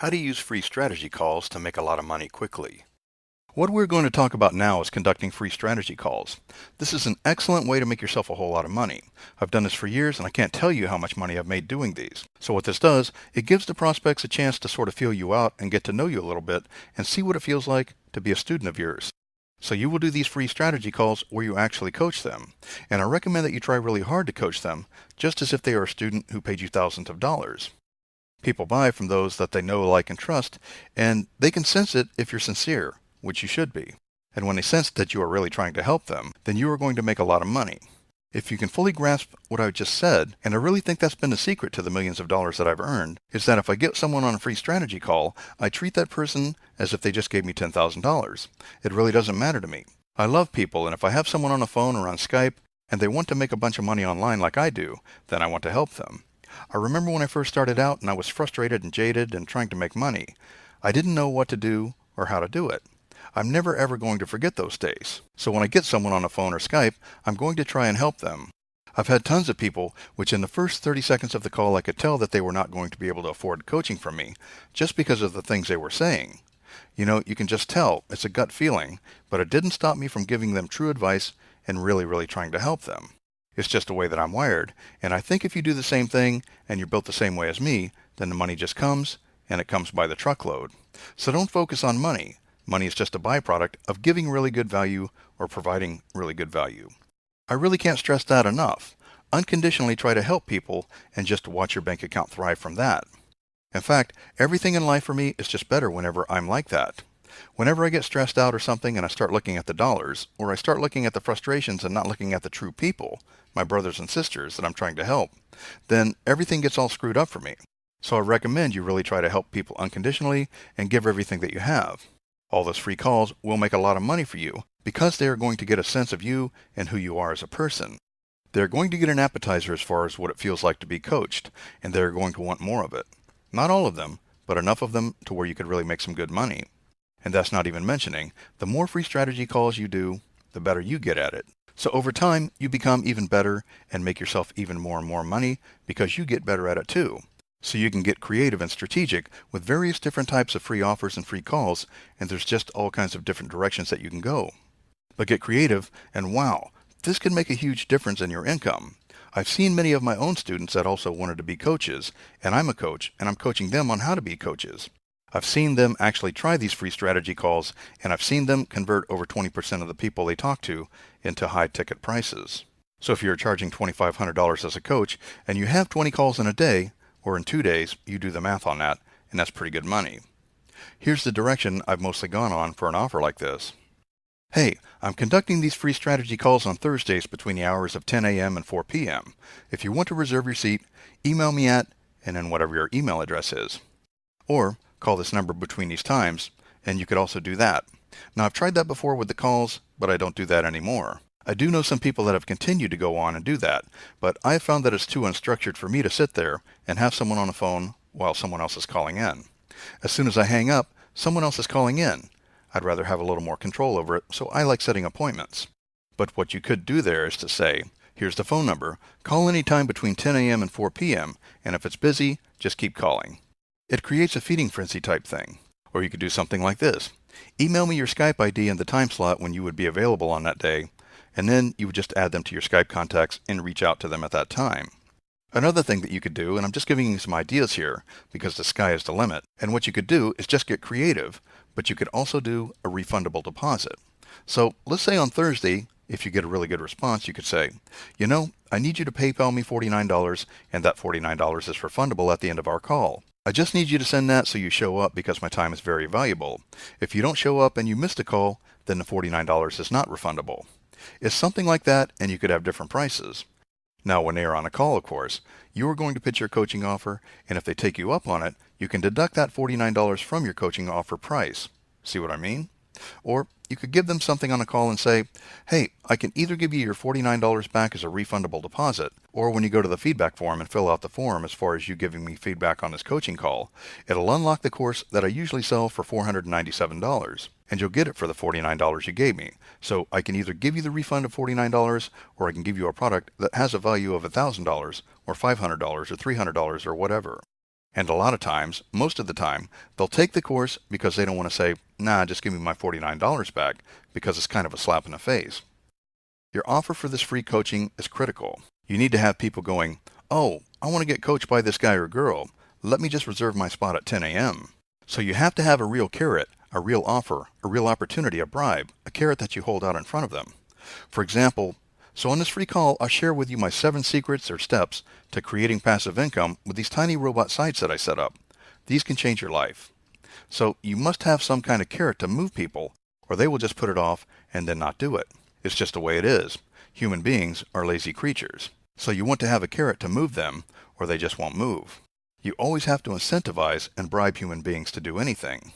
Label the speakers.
Speaker 1: How to use free strategy calls to make a lot of money quickly. What we're going to talk about now is conducting free strategy calls. This is an excellent way to make yourself a whole lot of money. I've done this for years and I can't tell you how much money I've made doing these. So what this does, it gives the prospects a chance to sort of feel you out and get to know you a little bit and see what it feels like to be a student of yours. So you will do these free strategy calls where you actually coach them. And I recommend that you try really hard to coach them, just as if they are a student who paid you thousands of dollars. People buy from those that they know, like, and trust, and they can sense it if you're sincere, which you should be. And when they sense that you are really trying to help them, then you are going to make a lot of money. If you can fully grasp what I just said, and I really think that's been the secret to the millions of dollars that I've earned, is that if I get someone on a free strategy call, I treat that person as if they just gave me $10,000. It really doesn't matter to me. I love people, and if I have someone on the phone or on Skype, and they want to make a bunch of money online like I do, then I want to help them. I remember when I first started out and I was frustrated and jaded and trying to make money. I didn't know what to do or how to do it. I'm never ever going to forget those days. So when I get someone on the phone or Skype, I'm going to try and help them. I've had tons of people which in the first 30 seconds of the call I could tell that they were not going to be able to afford coaching from me just because of the things they were saying. You know, you can just tell. It's a gut feeling, but it didn't stop me from giving them true advice and really trying to help them. It's just the way that I'm wired, and I think if you do the same thing and you're built the same way as me, then the money just comes, and it comes by the truckload. So don't focus on money. Money is just a byproduct of giving really good value or providing really good value. I really can't stress that enough. Unconditionally try to help people and just watch your bank account thrive from that. In fact, everything in life for me is just better whenever I'm like that. Whenever I get stressed out or something and I start looking at the dollars, or I start looking at the frustrations and not looking at the true people, my brothers and sisters that I'm trying to help, then everything gets all screwed up for me. So I recommend you really try to help people unconditionally and give everything that you have. All those free calls will make a lot of money for you because they are going to get a sense of you and who you are as a person. They're going to get an appetizer as far as what it feels like to be coached, and they're going to want more of it. Not all of them, but enough of them to where you could really make some good money. And that's not even mentioning, the more free strategy calls you do, the better you get at it. So over time, you become even better and make yourself even more and more money because you get better at it too. So you can get creative and strategic with various different types of free offers and free calls, and there's just all kinds of different directions that you can go. But get creative, and wow, this can make a huge difference in your income. I've seen many of my own students that also wanted to be coaches, and I'm a coach, and I'm coaching them on how to be coaches. I've seen them actually try these free strategy calls, and I've seen them convert over 20% of the people they talk to into high ticket prices. So if you're charging $2,500 as a coach, and you have 20 calls in a day, or in 2 days, you do the math on that, and that's pretty good money. Here's the direction I've mostly gone on for an offer like this. Hey, I'm conducting these free strategy calls on Thursdays between the hours of 10 a.m. and 4 p.m. If you want to reserve your seat, email me at, and then whatever your email address is. Or call this number between these times, and you could also do that. Now, I've tried that before with the calls, but I don't do that anymore. I do know some people that have continued to go on and do that, but I have found that it's too unstructured for me to sit there and have someone on the phone while someone else is calling in. As soon as I hang up, someone else is calling in. I'd rather have a little more control over it, so I like setting appointments. But what you could do there is to say, here's the phone number, call anytime between 10 a.m. and 4 p.m., and if it's busy, just keep calling. It creates a feeding frenzy type thing. Or you could do something like this. Email me your Skype ID and the time slot when you would be available on that day, and then you would just add them to your Skype contacts and reach out to them at that time. Another thing that you could do, and I'm just giving you some ideas here because the sky is the limit, and what you could do is just get creative, but you could also do a refundable deposit. So let's say on Thursday, if you get a really good response, you could say, you know, I need you to PayPal me $49, and that $49 is refundable at the end of our call. I just need you to send that so you show up because my time is very valuable. If you don't show up and you missed a call, then the $49 is not refundable. It's something like that, and you could have different prices. Now, when they are on a call, of course, you are going to pitch your coaching offer, and if they take you up on it, you can deduct that $49 from your coaching offer price. See what I mean? Or you could give them something on a call and say, hey, I can either give you your $49 back as a refundable deposit, or when you go to the feedback form and fill out the form as far as you giving me feedback on this coaching call, it'll unlock the course that I usually sell for $497, and you'll get it for the $49 you gave me. So I can either give you the refund of $49, or I can give you a product that has a value of $1,000, or $500, or $300, or whatever. And a lot of times, most of the time, they'll take the course because they don't want to say, nah, just give me my $49 back, because it's kind of a slap in the face. Your offer for this free coaching is critical. You need to have people going, oh, I want to get coached by this guy or girl. Let me just reserve my spot at 10 a.m. So you have to have a real carrot, a real offer, a real opportunity, a bribe, a carrot that you hold out in front of them. For example, so on this free call, I'll share with you my 7 secrets or steps to creating passive income with these tiny robot sites that I set up. These can change your life. So you must have some kind of carrot to move people, or they will just put it off and then not do it. It's just the way it is. Human beings are lazy creatures. So you want to have a carrot to move them, or they just won't move. You always have to incentivize and bribe human beings to do anything.